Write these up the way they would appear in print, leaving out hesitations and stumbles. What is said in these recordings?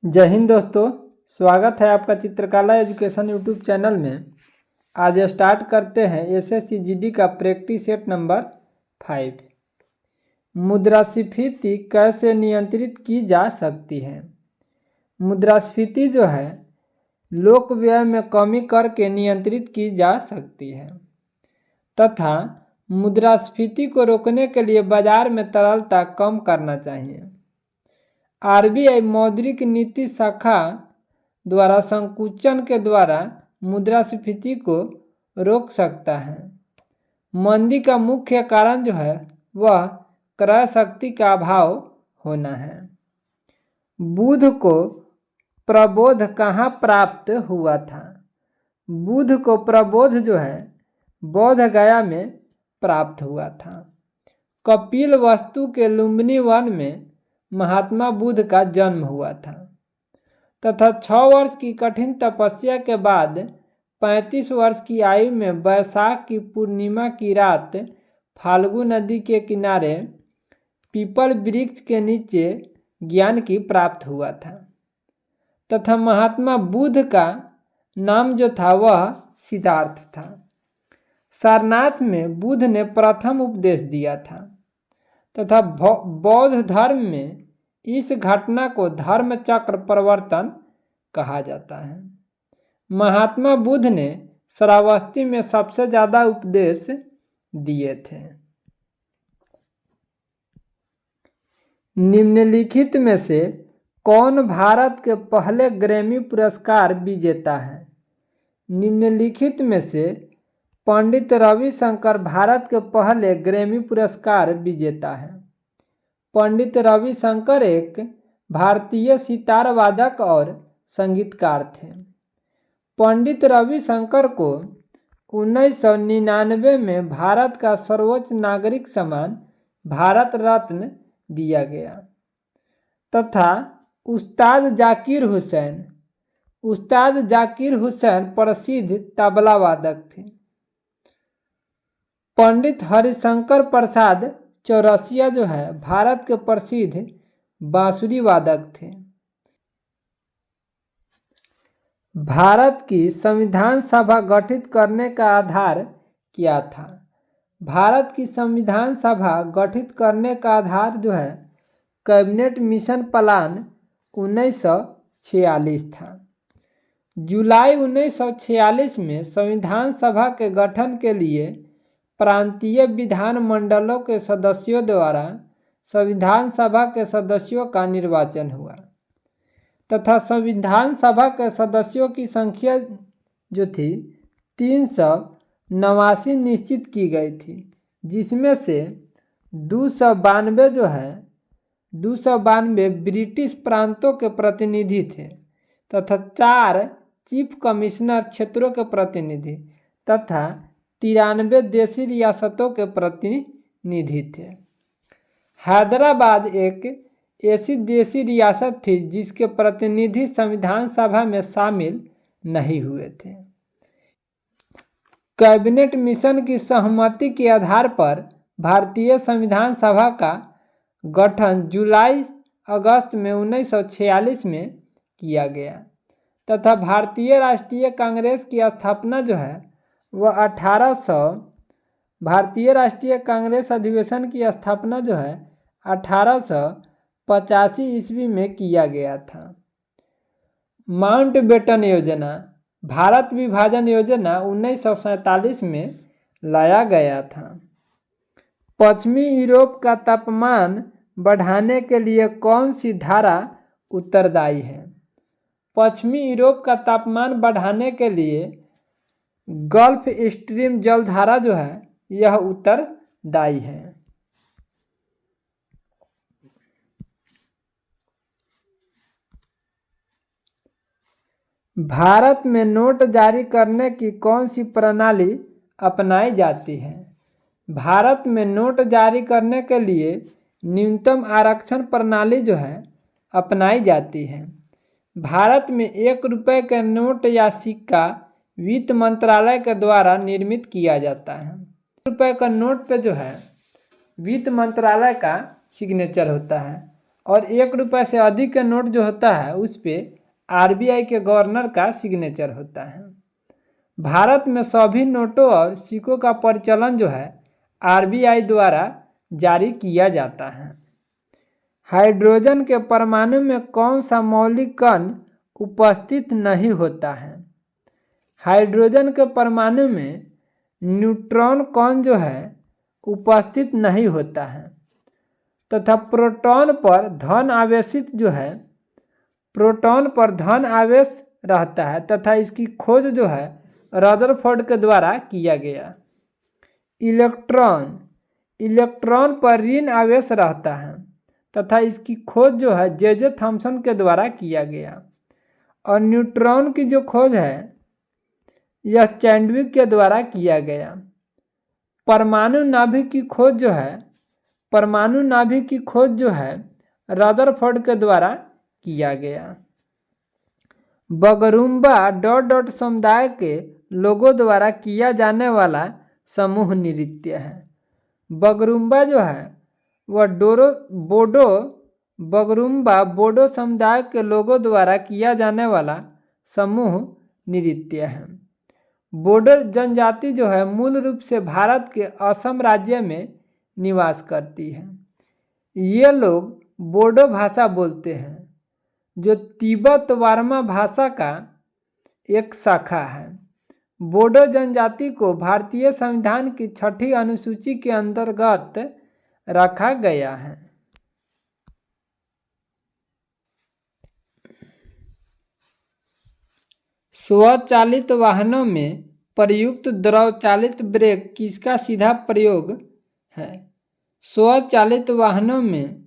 जय हिंद दोस्तों, स्वागत है आपका चित्रकला एजुकेशन यूट्यूब चैनल में। आज स्टार्ट करते हैं एसएससी जीडी का प्रैक्टिस सेट नंबर 5। मुद्रास्फीति कैसे नियंत्रित की जा सकती है। मुद्रास्फीति जो है लोक व्यय में कमी करके नियंत्रित की जा सकती है तथा मुद्रास्फीति को रोकने के लिए बाजार में तरलता कम करना चाहिए। आरबीआई मौद्रिक नीति शाखा द्वारा संकुचन के द्वारा मुद्रास्फीति को रोक सकता है। मंदी का मुख्य कारण जो है वह क्रय शक्ति का अभाव होना है। बुध को प्रबोध कहाँ प्राप्त हुआ था। बुध को प्रबोध जो है बोध गया में प्राप्त हुआ था। कपिल वस्तु के लुम्बिनी वन में महात्मा बुद्ध का जन्म हुआ था तथा 6 वर्ष की कठिन तपस्या के बाद 35 वर्ष की आयु में वैशाख की पूर्णिमा की रात फाल्गु नदी के किनारे पीपल वृक्ष के नीचे ज्ञान की प्राप्त हुआ था तथा महात्मा बुद्ध का नाम जो था वह सिद्धार्थ था। सारनाथ में बुद्ध ने प्रथम उपदेश दिया था तथा बौद्ध धर्म में इस घटना को धर्म चक्र परिवर्तन कहा जाता है। महात्मा बुद्ध ने श्रावस्ती में सबसे ज्यादा उपदेश दिए थे। निम्नलिखित में से कौन भारत के पहले ग्रैमी पुरस्कार विजेता है। निम्नलिखित में से पंडित रविशंकर भारत के पहले ग्रैमी पुरस्कार विजेता है। पंडित रविशंकर एक भारतीय सितार वादक और संगीतकार थे। पंडित रविशंकर को 1999 में भारत का सर्वोच्च नागरिक सम्मान भारत रत्न दिया गया तथा उस्ताद जाकिर हुसैन प्रसिद्ध तबला वादक थे। पंडित हरिशंकर प्रसाद चौरसिया जो है भारत के प्रसिद्ध बांसुरी वादक थे। भारत की संविधान सभा गठित करने का आधार क्या था। भारत की संविधान सभा गठित करने का आधार जो है कैबिनेट मिशन प्लान 1946 था। जुलाई 1946 में संविधान सभा के गठन के लिए प्रांतीय विधान मंडलों के सदस्यों द्वारा संविधान सभा के सदस्यों का निर्वाचन हुआ तथा संविधान सभा के सदस्यों की संख्या जो थी 389 निश्चित की गई थी, जिसमें से 292 ब्रिटिश प्रांतों के प्रतिनिधि थे तथा 4 चीफ कमिश्नर क्षेत्रों के प्रतिनिधि तथा 93 देशी रियासतों के प्रतिनिधि थे। हैदराबाद एक ऐसी देशी रियासत थी जिसके प्रतिनिधि संविधान सभा में शामिल नहीं हुए थे। कैबिनेट मिशन की सहमति के आधार पर भारतीय संविधान सभा का गठन जुलाई अगस्त में 1946 में किया गया तथा भारतीय राष्ट्रीय कांग्रेस की स्थापना जो है वह भारतीय राष्ट्रीय कांग्रेस अधिवेशन की स्थापना जो है 1885 ईस्वी में किया गया था। माउंटबेटन योजना भारत विभाजन योजना 1947 में लाया गया था। पश्चिमी यूरोप का तापमान बढ़ाने के लिए कौन सी धारा उत्तरदायी है। पश्चिमी यूरोप का तापमान बढ़ाने के लिए गल्फ स्ट्रीम जलधारा जो है यह उत्तरदायी है। भारत में नोट जारी करने की कौन सी प्रणाली अपनाई जाती है। भारत में नोट जारी करने के लिए न्यूनतम आरक्षण प्रणाली जो है अपनाई जाती है। भारत में 1 रुपये के नोट या सिक्का वित्त मंत्रालय के द्वारा निर्मित किया जाता है। 1 रुपये का नोट पे जो है वित्त मंत्रालय का सिग्नेचर होता है और 1 रुपये से अधिक के नोट जो होता है उस पर आरबीआई के गवर्नर का सिग्नेचर होता है। भारत में सभी नोटों और सिक्कों का परिचालन जो है आरबीआई द्वारा जारी किया जाता है। हाइड्रोजन के परमाणु में कौन सा मौलिक कण उपस्थित नहीं होता है? हाइड्रोजन के परमाणु में न्यूट्रॉन कण जो है उपस्थित नहीं होता है तथा प्रोटॉन पर धन आवेशित जो है प्रोटॉन पर धन आवेश रहता है तथा इसकी खोज जो है रदरफोर्ड के द्वारा किया गया। इलेक्ट्रॉन पर ऋण आवेश रहता है तथा इसकी खोज जो है जे थॉमसन के द्वारा किया गया। और न्यूट्रॉन की जो खोज है यह चैडविक के द्वारा किया गया। परमाणु नाभिक की खोज जो है रदरफोर्ड के द्वारा किया गया। बगरुम्बा ... समुदाय के लोगों द्वारा किया जाने वाला समूह नृत्य है। बगरुम्बा जो है वह बोडो समुदाय के लोगों द्वारा किया जाने वाला समूह नृत्य है। बोडो जनजाति जो है मूल रूप से भारत के असम राज्य में निवास करती है। ये लोग बोडो भाषा बोलते हैं जो तिब्बत बर्मा भाषा का एक शाखा है। बोडो जनजाति को भारतीय संविधान की 6ठी अनुसूची के अंतर्गत रखा गया है। स्वचालित वाहनों में प्रयुक्त द्रव चालित ब्रेक किसका सीधा प्रयोग है? स्वचालित वाहनों में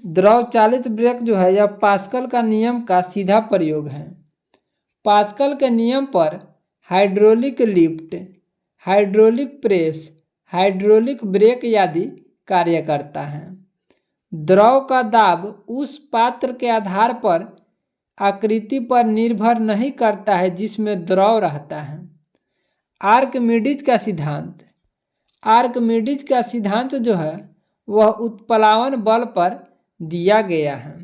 द्रव चालित ब्रेक जो है यह पास्कल का नियम का सीधा प्रयोग है। पास्कल के नियम पर hydraulic lift, hydraulic press, hydraulic brake आदि कार्य करता है। द्रव का दाब उस पात्र के आधार पर आकृति पर निर्भर नहीं करता है जिसमें द्रव रहता है। आर्किमिडीज का सिद्धांत जो है वह उत्प्लावन बल पर दिया गया है।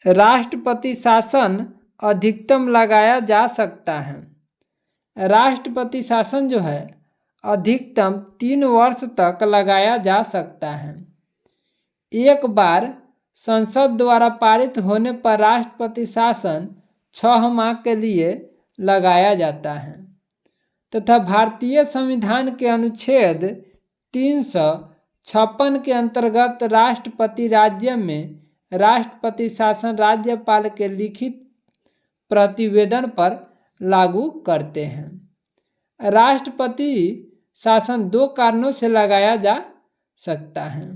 राष्ट्रपति शासन अधिकतम लगाया जा सकता है। राष्ट्रपति शासन जो है अधिकतम 3 वर्ष तक लगाया जा सकता है। एक बार संसद द्वारा पारित होने पर राष्ट्रपति शासन 6 माह के लिए लगाया जाता है तथा भारतीय संविधान के अनुच्छेद 356 के अंतर्गत राष्ट्रपति राज्य में राष्ट्रपति शासन राज्यपाल के लिखित प्रतिवेदन पर लागू करते हैं। राष्ट्रपति शासन 2 कारणों से लगाया जा सकता है।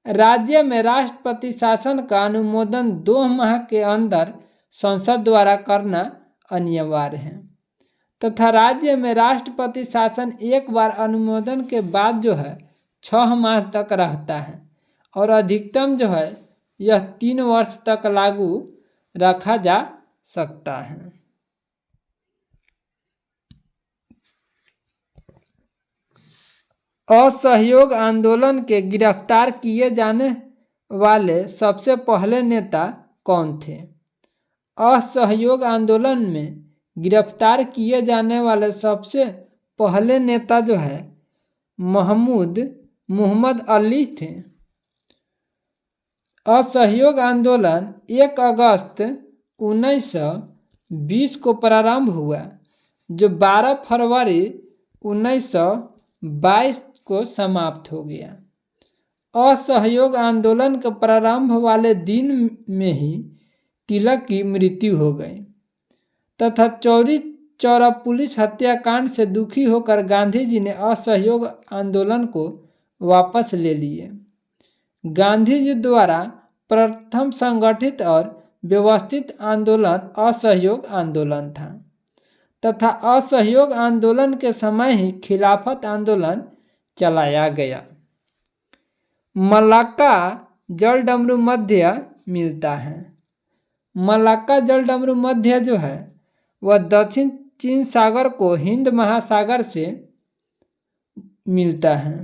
राज्य में राष्ट्रपति शासन का अनुमोदन 2 माह के अंदर संसद द्वारा करना अनिवार्य है तथा राज्य में राष्ट्रपति शासन एक बार अनुमोदन के बाद जो है 6 माह तक रहता है और अधिकतम जो है यह 3 वर्ष तक लागू रखा जा सकता है। असहयोग आंदोलन के गिरफ्तार किए जाने वाले सबसे पहले नेता कौन थे? असहयोग आंदोलन में गिरफ्तार किए जाने वाले सबसे पहले नेता जो है मोहम्मद अली थे। असहयोग आंदोलन 1 अगस्त 1920 को प्रारंभ हुआ जो 12 फरवरी 1922 को समाप्त हो गया। असहयोग आंदोलन के प्रारंभ वाले दिन में ही तिलक की मृत्यु हो गई तथा चौरी चौरा पुलिस हत्याकांड से दुखी होकर गांधी जी ने असहयोग आंदोलन को वापस ले लिए। गांधी जी द्वारा प्रथम संगठित और व्यवस्थित आंदोलन असहयोग आंदोलन था तथा असहयोग आंदोलन के समय ही खिलाफत आंदोलन चलाया गया। मलाक्का जलडमरू मध्य मिलता है। मलाक्का जलडमरू मध्य जो है वह दक्षिण चीन सागर को हिंद महासागर से मिलता है।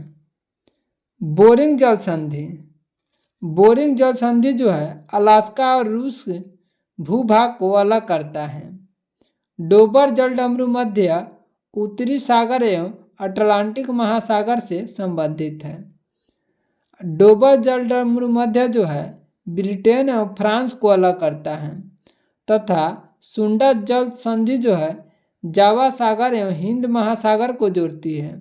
बोरिंग जल संधि बोरिंग जल संधि जो है अलास्का और रूस भूभाग को अलग करता है। डोबर जलडमरू मध्य उत्तरी सागर एवं अटलांटिक महासागर से संबंधित है। डोबर जलडमरू मध्य जो है ब्रिटेन एवं फ्रांस को अलग करता है तथा सुंडा जल संधि जो है जावा सागर एवं हिंद महासागर को जोड़ती है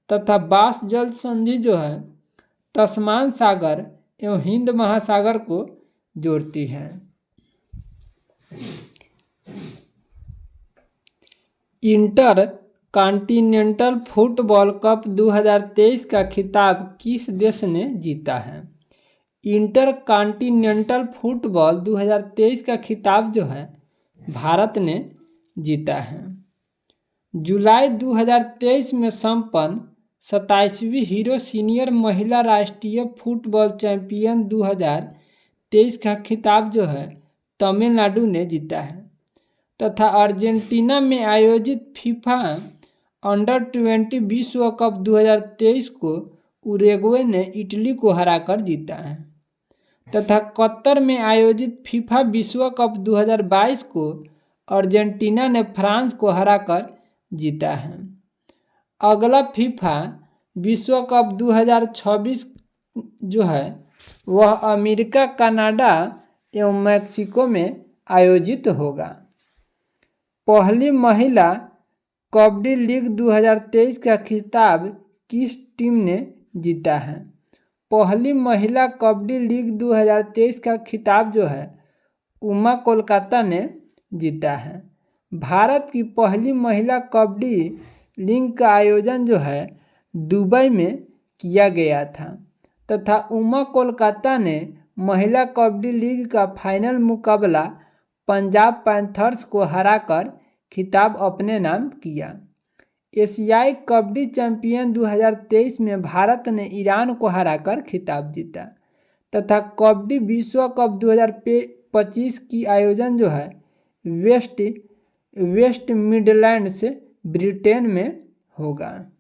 तथा बास जल संधि जो है तस्मान सागर एवं हिंद महासागर को जोड़ती है। इंटर कॉन्टिनेंटल फुटबॉल कप 2023 का खिताब किस देश ने जीता है? इंटर कॉन्टिनेंटल फुटबॉल 2023 का खिताब जो है भारत ने जीता है। जुलाई 2023 में संपन्न 27वीं हीरो सीनियर महिला राष्ट्रीय फुटबॉल चैंपियन 2023 का खिताब जो है तमिलनाडु ने जीता है तथा अर्जेंटीना में आयोजित फीफा अंडर 20 विश्व कप 2023 को उरुग्वे ने इटली को हराकर जीता है तथा कतर में आयोजित फीफा विश्व कप 2022 को अर्जेंटीना ने फ्रांस को हराकर जीता है। अगला फीफा विश्व कप 2026 जो है वह अमेरिका, कनाडा एवं मैक्सिको में आयोजित होगा। पहली महिला कबड्डी लीग 2023 का खिताब किस टीम ने जीता है? पहली महिला कबड्डी लीग 2023 का खिताब जो है उमा कोलकाता ने जीता है। भारत की पहली महिला कबड्डी लीग का आयोजन जो है दुबई में किया गया था तथा उमा कोलकाता ने महिला कबड्डी लीग का फाइनल मुकाबला पंजाब पैंथर्स को हराकर खिताब अपने नाम किया। एशियाई कबड्डी चैंपियन 2023 में भारत ने ईरान को हराकर खिताब जीता तथा कबड्डी विश्व कप 2025 की आयोजन जो है वेस्ट मिडलैंड्स ब्रिटेन में होगा।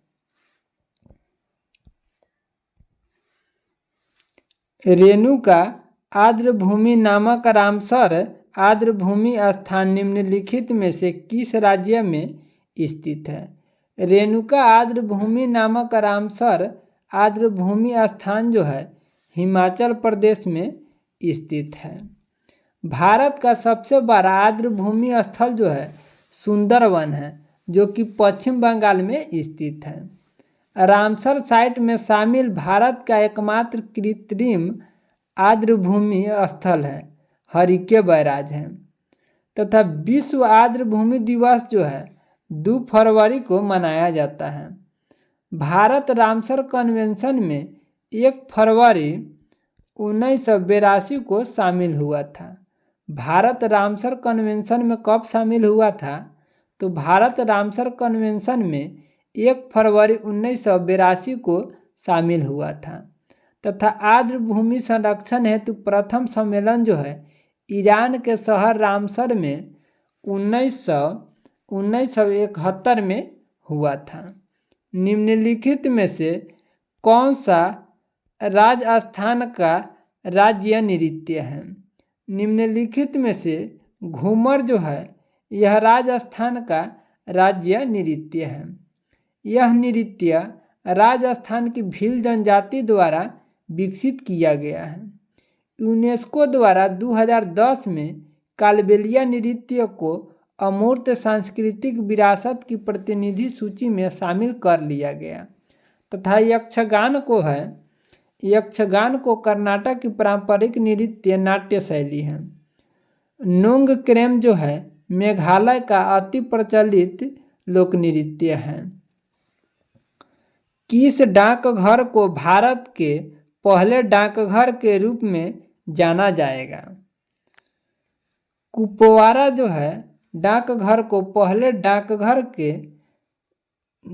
रेणुका आर्द्रभूमि नामक रामसर आर्द्रभूमि स्थान निम्नलिखित में से किस राज्य में स्थित है? रेणुका आर्द्रभूमि नामक रामसर आर्द्रभूमि स्थान जो है हिमाचल प्रदेश में स्थित है। भारत का सबसे बड़ा आर्द्रभूमि स्थल जो है सुंदरवन है जो कि पश्चिम बंगाल में स्थित है। रामसर साइट में शामिल भारत का एकमात्र कृत्रिम आर्द्रभूमि स्थल है हरिके बैराज है तथा विश्व आर्द्रभूमि दिवस जो है 2 फरवरी को मनाया जाता है। भारत रामसर कन्वेंशन में 1 फरवरी 1982 को शामिल हुआ था। भारत रामसर कन्वेंशन में कब शामिल हुआ था? तो भारत रामसर कन्वेंशन में 1 फरवरी 1982 को शामिल हुआ था तथा आर्द्रभूमि संरक्षण हेतु प्रथम सम्मेलन जो है ईरान के शहर रामसर में 1971 में हुआ था। निम्नलिखित में से कौन सा राजस्थान का राज्य नृत्य है? निम्नलिखित में से घूमर जो है यह राजस्थान का राज्य नृत्य है। यह नृत्य राजस्थान की भील जनजाति द्वारा विकसित किया गया है। यूनेस्को द्वारा 2010 में कालबेलिया नृत्य को अमूर्त सांस्कृतिक विरासत की प्रतिनिधि सूची में शामिल कर लिया गया तथा यक्षगान को कर्नाटक की पारंपरिक नृत्य नाट्य शैली है। नोंगक्रेम जो है मेघालय का अति प्रचलित लोक नृत्य है। किस डाकघर को भारत के पहले डाकघर के रूप में जाना जाएगा? कुपवारा जो है डाकघर को पहले डाकघर के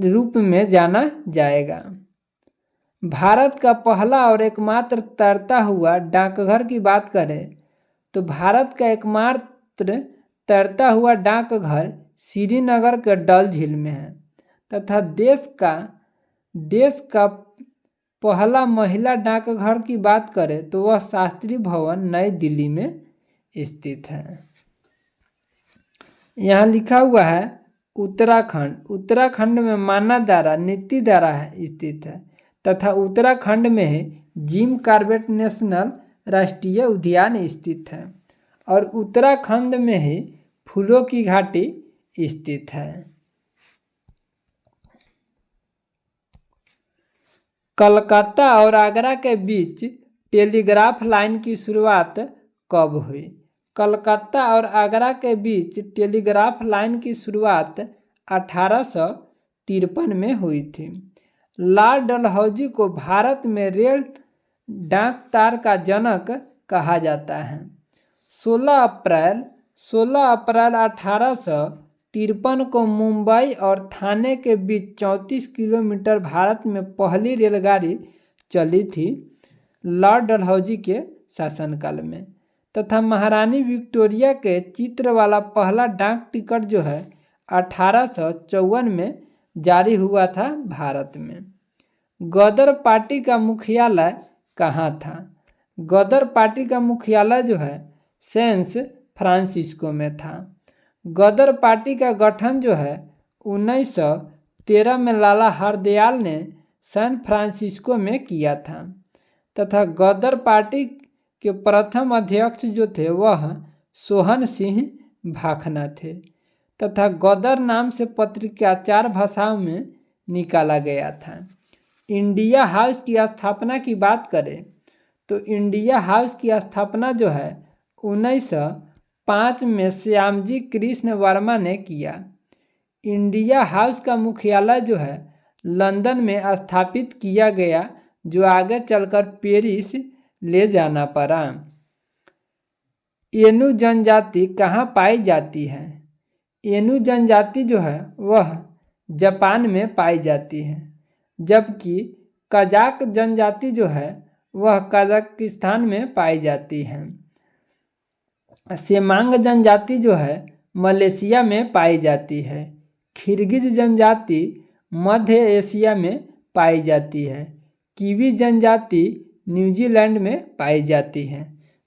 रूप में जाना जाएगा। भारत का पहला और एकमात्र तैरता हुआ डाकघर की बात करें तो भारत का एकमात्र तैरता हुआ डाकघर श्रीनगर के डल झील में है तथा देश का पहला महिला डाकघर की बात करें तो वह शास्त्री भवन नई दिल्ली में स्थित है। यहाँ लिखा हुआ है उत्तराखंड। उत्तराखंड में मानादारा नीतिदारा स्थित है तथा उत्तराखंड में ही जिम कॉर्बेट नेशनल राष्ट्रीय उद्यान स्थित है और उत्तराखंड में ही फूलों की घाटी स्थित है। कलकत्ता और आगरा के बीच टेलीग्राफ लाइन की शुरुआत कब हुई? कलकत्ता और आगरा के बीच टेलीग्राफ लाइन की शुरुआत 1853 में हुई थी। लॉर्ड डलहौजी को भारत में रेल डाक तार का जनक कहा जाता है। 16 अप्रैल 1853 को मुंबई और थाने के बीच 34 किलोमीटर भारत में पहली रेलगाड़ी चली थी लॉर्ड डलहौजी के शासनकाल में, तथा महारानी विक्टोरिया के चित्र वाला पहला डाक टिकट जो है 1854 में जारी हुआ था भारत में। गदर पार्टी का मुख्यालय कहाँ था? गदर पार्टी का मुख्यालय जो है सैन फ्रांसिस्को में था। गदर पार्टी का गठन जो है 1913 में लाला हरदयाल ने सैन फ्रांसिस्को में किया था तथा गदर पार्टी के प्रथम अध्यक्ष जो थे वह सोहन सिंह भाखना थे तथा गदर नाम से पत्रिका 4 भाषाओं में निकाला गया था। इंडिया हाउस की स्थापना की बात करें तो इंडिया हाउस की स्थापना जो है 1905 में श्यामजी कृष्ण वर्मा ने किया। इंडिया हाउस का मुख्यालय जो है लंदन में स्थापित किया गया जो आगे चलकर पेरिस ले जाना पड़ा। एनु जनजाति कहाँ पाई जाती है? एनु जनजाति जो है वह जापान में पाई जाती है, जबकि कजाक जनजाति जो है वह कजाकिस्तान में पाई जाती है। सेमांग जनजाति जो है मलेशिया में पाई जाती है। किर्गिज जनजाति मध्य एशिया में पाई जाती है। कीवी जनजाति न्यूजीलैंड में पाई जाती है।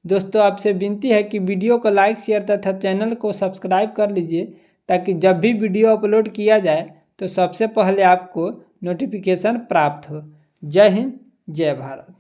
दोस्तों आपसे विनती है कि वीडियो को लाइक शेयर तथा चैनल को सब्सक्राइब कर लीजिए ताकि जब भी वीडियो अपलोड किया जाए तो सबसे पहले आपको नोटिफिकेशन प्राप्त हो। जय हिंद, जय भारत।